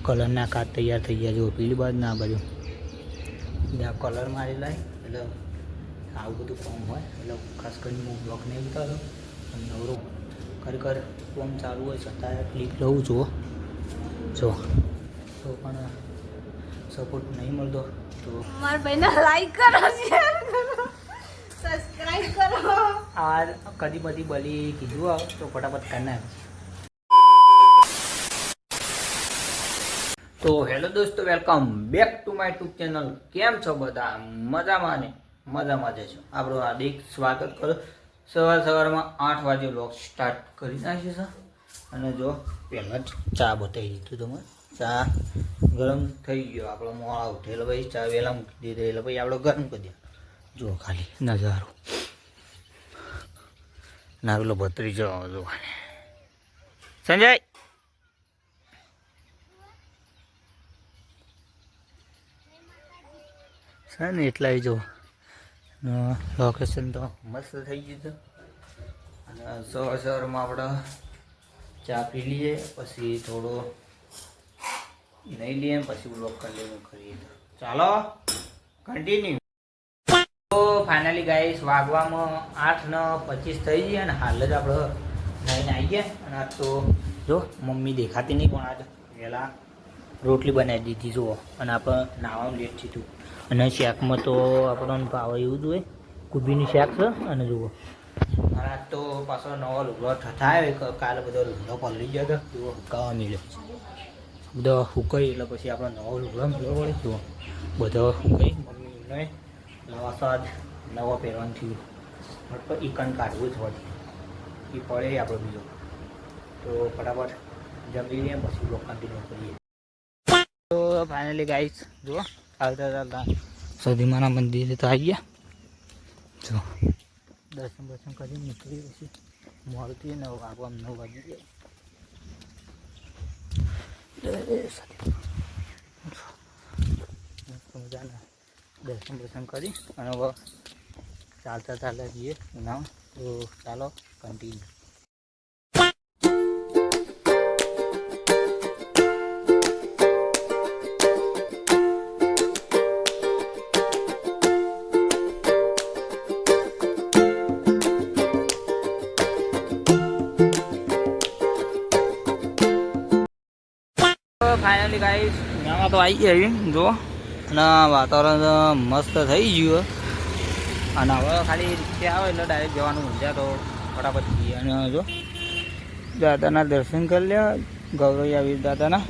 કલરના કાચ તૈયાર થઈ ગયા. જો પેલી બાજુ ના બાજુ ત્યાં કલર મારેલા એટલે આવું બધું કામ હોય એટલે ખાસ કરીને હું બ્લોક નહીં ઉતારો અને નવરો ખરેખર કામ ચાલુ હોય છતાં ક્લિપ લઉં છું. જો તો પણ સપોર્ટ નહીં મળતો તો મારા ભાઈને લાઈક કરો, શેર કરો, સબસ્ક્રાઇબ કરો. આ કદી બધી બલી કીધું તો ફટાફટ કરી નાખ. તો હેલો દોસ્તો, welcome back to my YouTube channel. કેમ છો બધા? મજામાં ને? મજામાં જ છો. આપણું હાર્દિક સ્વાગત કરો. સવારમાં 8 વાગે વ્લોગ સ્ટાર્ટ કરી નાખ્યું છે. અને જો પહેલાં જ ચા બતાવી દીધું તમે. ચા ગરમ થઈ ગયો. આપણો મોડા ઉઠેલો ભાઈ ચા વહેલા મૂકી દીધો એટલે ભાઈ આપણે ગરમ કરી દે. જો ખાલી નજારો ના પેલો ભત્રીજો જો સંજય છે ને એટલા જો લોકેશન તો મસ્ત થઈ ગયું છે. અને સવારમાં આપણે ચા પી લઈએ, પછી થોડો નહીં લઈએ, પછી બ્લોગ કન્ટિન્યુ કરીએ. ચાલો કન્ટિન્યુ. તો ફાઇનલી ગાઈસ વાગવામાં 8:25 થઈ ગયા અને હાલ જ આપણે નાઈને આવી ગયા. અને આજ તો જો મમ્મી દેખાતી નહીં પણ આજ વહેલા રોટલી બનાવી દીધી જુઓ. અને આપણે નાવાનું લેટ થયું અને શાકમાં તો આપણને ભાવ એવું જ હોય, કુબીનું શાક છે. અને જુઓ અને આજ તો પાછો નવો લુગડો ઠઠાયો. કાલે બધો લુગડો પલળી ગયો હતો, જુઓ હુકાવા મળ્યો બધો હુકાઈ એટલે પછી આપણે નવો લુગડો મળ્યો પડે. જુઓ બધો હુકાઈ મમ્મીને નવા સાજ નવો પહેરવાનું થયું. પણ ઈકન કાઢવું જ હોય એ પડે આપણે બીજો. તો ફટાફટ જમી લઈએ પછી બ્લોગ કન્ટિન્યુ કરીએ. તો ફાઇનલી ગાઈસ જુઓ ચાલતા ચાલતા સદીમાના મંદિરે તો આવી ગયા. જો દર્શન કરી નીકળી પછી મળતી 9 વાગવા 9 વાગી ગયા. મજાના દર્શન કરી અને ચાલતા જઈએ ના. તો ચાલો કન્ટિન્યુ. ફાઇનલી ગાઈસ ત્યાંમાં તો આવી ગયા જો. અને વાતાવરણ મસ્ત થઈ ગયું. અને હવે ખાલી રીતે આવે એટલે ડાયરેક્ટ જવાનું ઊંઝા. તો ફટાફટ જઈએ. અને જો દાદાના દર્શન કરી લે, ગૌરવ વીર દાદાના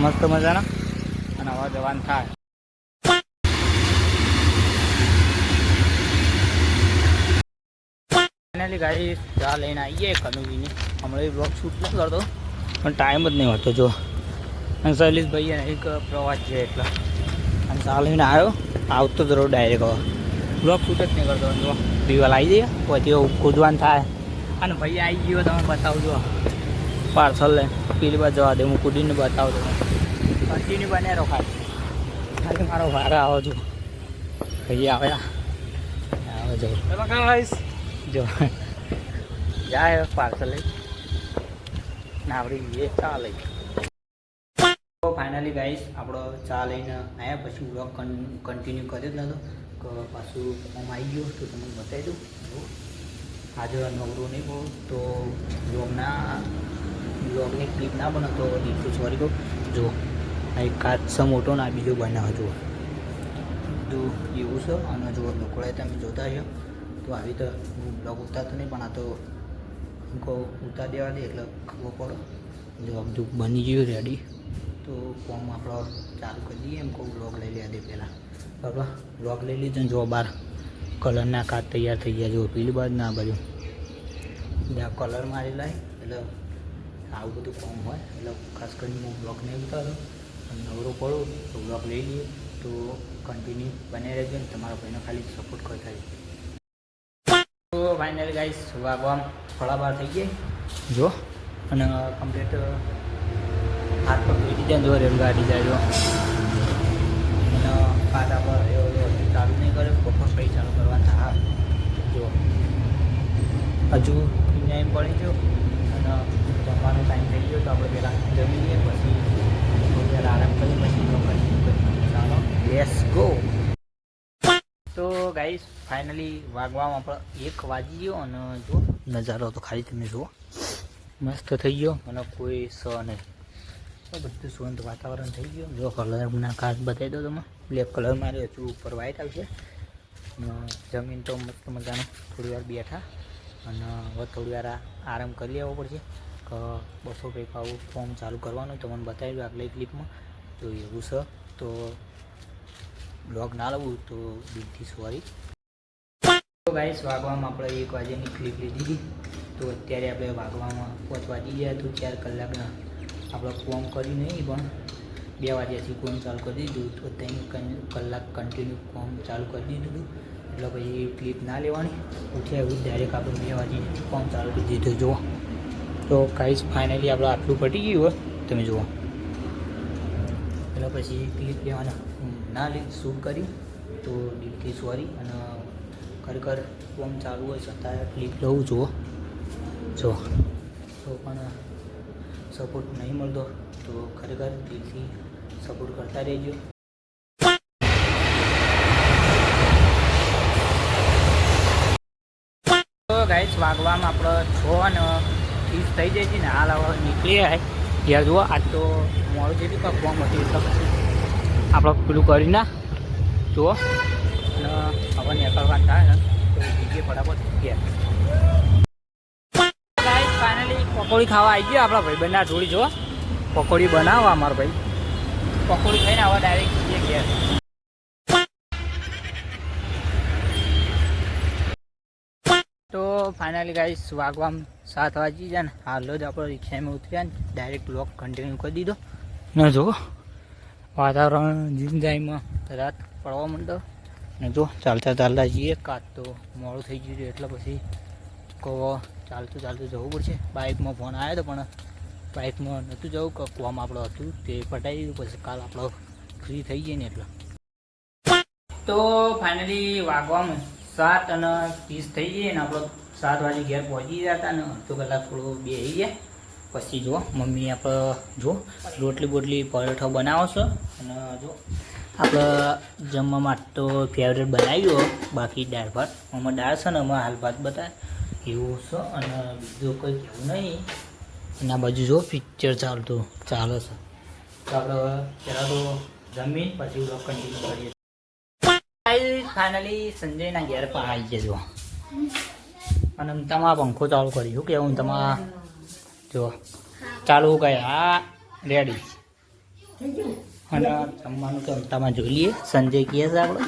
મસ્ત મજાના. અને હવે જવાનું થાય. ફાઇનલી ગાઈસ ચા લઈને આવી ગયા કનુજીની. હમણાં બ્લોગ શૂટ નથી કરતો પણ ટાઈમ જ નહીં હોતો. જો અને શૈલેષભાઈ એક પ્રવાસ છે એટલે અને ચા લઈને આવ્યો. આવતો જ રહો ડાયરેક્ટ. હવે બ્લોગ શૂટ જ નહીં કરતો. જો દિવાલ આવી જઈએ પછી કૂદવાનું થાય. અને ભાઈ આવી ગયો તમે બતાવજો પાર્સલ લઈને. પેલી બાજુ જવા દે, હું કૂદીને બતાવજો. કન્ટિન્યુ બન્યા રહો ખાલી મારો વારો આવો છો. ભાઈ આવ્યા આવે જો જો જાય પાર્સલ લઈ ને આપણી ચા લઈ. તો ફાઇનલી ગાઈસ આપણો ચા લઈને આવ્યા પછી બ્લોગ કન્ટિન્યુ કર્યો જ નહોતો કે પાછું આમ આવી ગયો તો તમને બતાવી દઉં. આજે નવરો નહીં બહુ તો બ્લોગની ક્લિપ ના બને તો દીધું સોરી કહું. જુઓ આ એક કાચ છે મોટો ને આ બીજો બનાવે જુઓ બધું એવું છે. અને જુઓ લોકોએ તમે જોતા છો તો આવી તો હું બ્લોગ ઉતારતો નહીં પણ આ તો કહું ઉતાર દેવા દે એટલે ખબર પડે. જો બધું બની ગયું રેડી. તો ફોર્મ આપણો ચાલુ કરી દઈએ. એમ કહું બ્લોગ લઈ લેવા દે પહેલાં. બરાબર બ્લોગ લઈ લીધો ને જો બહાર કલરના કાચ તૈયાર થઈ ગયા. જો પેલી બાજુ ના બાજુ ત્યાં કલર મારેલા એટલે આવું બધું ફોર્મ હોય એટલે ખાસ કરીને હું બ્લોગ નહીં ઉતારો અને નવરો પડું તો બ્લોગ લઈ લઈએ. તો કન્ટિન્યુ બને રહેજો ને તમારા ભાઈને ખાલી સપોર્ટ કરતા રહેજો. તો ફાઇનલી ગાઈસ વાગવામાં 12:30 થઈ ગયા જો. અને કમ્પ્લીટ હાથ પર બેઠી જાય જો રેલગાડી જાય જો. અને પાટા પર ચાલુ નહીં કરે બપોર પછી ચાલુ કરવાનું થાય. જો હજુ અહીંયા એમ પડી ગયો અને જમવાનો ટાઈમ થઈ ગયો તો આપણે પહેલાં જમી લઈએ પછી ગાઈસ ફાઇનલી વાગવામાં આપણે 1 વાગી ગયો અને જો નજારો તો ખાલી તમે જુઓ મસ્ત થઈ ગયો અને કોઈ સ નહીં બધું શાંત વાતાવરણ થઈ ગયું જો કલરના ખાસ બતાવી દો તમે બ્લેક કલર માર્યો હજુ ઉપર વ્હાઈટ આવશે અને જમીન તો મસ્ત મજાનું થોડી વાર બેઠા અને હવે થોડી વાર આરામ કરી લેવો પડશે કે બપોર પછી આવું ફોર્મ ચાલુ કરવાનું તમને બતાવી દઉં આગલી ક્લિપમાં તો એવું છે તો બ્લોગ ના લઉં તો દિલથી સોરી. તો ગાઈસ વાગવામાં આપણે 1 વાગ્યાની ક્લિપ લીધી હતી તો અત્યારે આપણે વાગવામાં 5 વાગી ગયા તો 4 કલાકના આપણે ફોર્મ કરી નહીં પણ 2 વાગ્યાથી ફોર્મ ચાલુ કરી દીધું તો 3 કલાક કન્ટિન્યુ ફોર્મ ચાલુ કરી દીધું એટલે પછી ક્લિપ ના લેવાની ઉઠ્યા એવું ડાયરેક્ટ આપણે 2 વાગે ફોર્મ ચાલુ કરી દીધું જુઓ. તો ગાઈસ ફાઇનલી આપણે આટલું પટી ગયું હોય તમે જુઓ એટલે પછી ક્લિપ લેવાના ના શૂટ કરી તો દિલથી સોરી અને ખરેખર ફોર્મ ચાલુ હોય છતાં ક્લિપ લઉં જુઓ જો તો પણ સપોર્ટ નહીં મળતો તો ખરેખર દિલથી સપોર્ટ કરતા રહેજો. તો ગાઈસ વાગવામાં આપણે 6:30 થઈ જાય છે ને હાલ હવે નીકળી જાય ત્યાં જુઓ આજ તો મોડું છે કે ફોર્મ હતું એટલે આપણે પેલું કરી ના જુઓ અને હવે નીકળવાનું થાય ને તો બીજે ફટાફટ ગયા. ફાઇનલી પકોડી ખાવા આવી ગયા આપણા ભાઈબંધના જોડી જુઓ પકોડી બનાવવા અમારો ભાઈ પકોડી ખાઈને હવે ડાયરેક્ટ જઈએ ગયા. તો ફાઇનલી ગાઈસ વાગવામાં 7 વાગી જાય ને હાલ જ આપણે રિક્ષામાં ઉતર્યા ને ડાયરેક્ટ બ્લોગ કન્ટિન્યુ કરી દીધો ને જો વાતાવરણ જિંદગીમાં રાત પડવા માંડો ને જો ચાલતા જઈએ કાં તો મોડું થઈ ગયું એટલે પછી કહો ચાલતું જવું પડશે. બાઇકમાં ફોન આવ્યો હતો પણ બાઇકમાં નહોતું જવું કે કોમ આપણું હતું તે પટાવી દીધું પછી કાલ આપણો ફ્રી થઈ જાય ને એટલે. તો ફાઇનલી વાગવામાં 7:30 થઈ ગઈ ને આપણો 7 વાગે ઘેર પહોંચી ગયા હતા ને અડધો કલાક થોડું બેસી ગયા પછી જો મમ્મી આપણે જો રોટલી બોટલી પરોઠો બનાવો છો અને જો આપણે જમવામાં તો ફેવરેટ બનાવ્યો બાકી દાળ ભાત આમાં દાળ છે ને આમાં હાલ ભાત બતાવે એવું છે અને બીજું કંઈ કહેવું નહીં. અને આ બાજુ જો પિક્ચર ચાલે છે તો આપણે પહેલાં તો જમીન પછી કન્ટિન્યુ કરીએ. ફાઇનલી સંજયના ઘેર પણ આવી જજો અને તમારા પંખો ચાલુ કર્યું કે હું તમારા જો ચાલુ કહે હા રેડી અને જમવાનું તો તમારે જોઈ લઈએ. સંજય કહે છે આપણે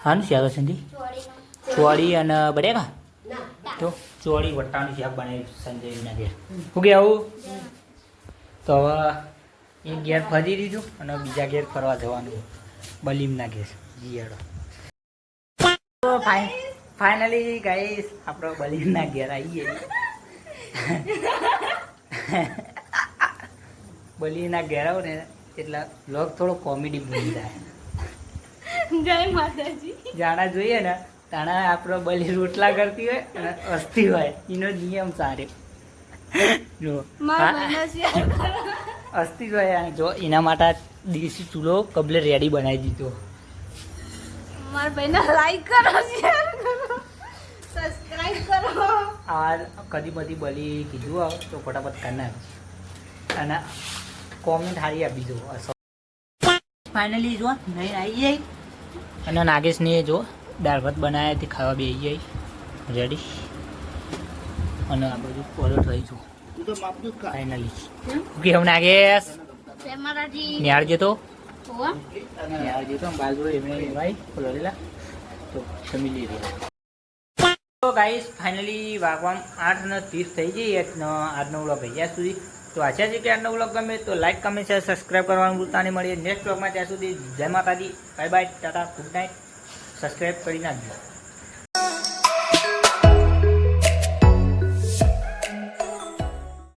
હા ને શાક સંજય ચોળી અને બટેકા તો ચોળી વટાનું શાક બનાવ્યું સંજયના ઘેર શું કે આવું તો હવે એક ઘેર ફરી દીધું અને બીજા ઘેર ફરવા જવાનું બલીમના ઘેર જીયાડો. તો ફાઇનલી ગાઈસ આપણે બલીમના ઘેર આવીએ બલીના ઘેર આવો ને એટલે બ્લોગ થોડો કોમેડી બની જાય. જય માતાજી. જાણા જોઈએ ને તાણા આપણો બલી રોટલા કરતી હોય અને અસ્થિ હોય એનો નિયમ સારો જો અસ્થિ હોય જો એના માટે દેશી ચૂલો કબલે રેડી બનાવી દીધો. મારા ભાઈને લાઈક કરો શેર કરો સબસ્ક્રાઇબ કરો. આ કદી બધી બલી કીધું આવ તો ફટાફટ કરનાર અને કોમેન્ટ સારી આપી દો. ફાઇનલી જો નહીં આવી જાય અને નાગેશને જો દાળ ભાત બનાવ્યા તે ખાવા બેસી જાય રેડી અને આ બધું પોલો થઈ છું ફાઇનલી કેવું નાગેશ નિહાળ જતો નિહાળ જતો બાજુ એમને ભાઈ પોલેલા તો જમી લીધી. તો ગાઈસ ફાઇનલી વાગવામાં 8:30 થઈ જઈ આજનો વ્લોગ અહીંયા સુધી. તો આશા છે કે આજનો વ્લોગ ગમે તો લાઈક કમેન્ટ શેર સબસ્ક્રાઈબ કરવાનું ભૂલતા નહીં. મળીએ નેક્સ્ટ વ્લોગમાં ત્યાં સુધી જય માતાજી bye bye tata good night subscribe કરી નાખજો.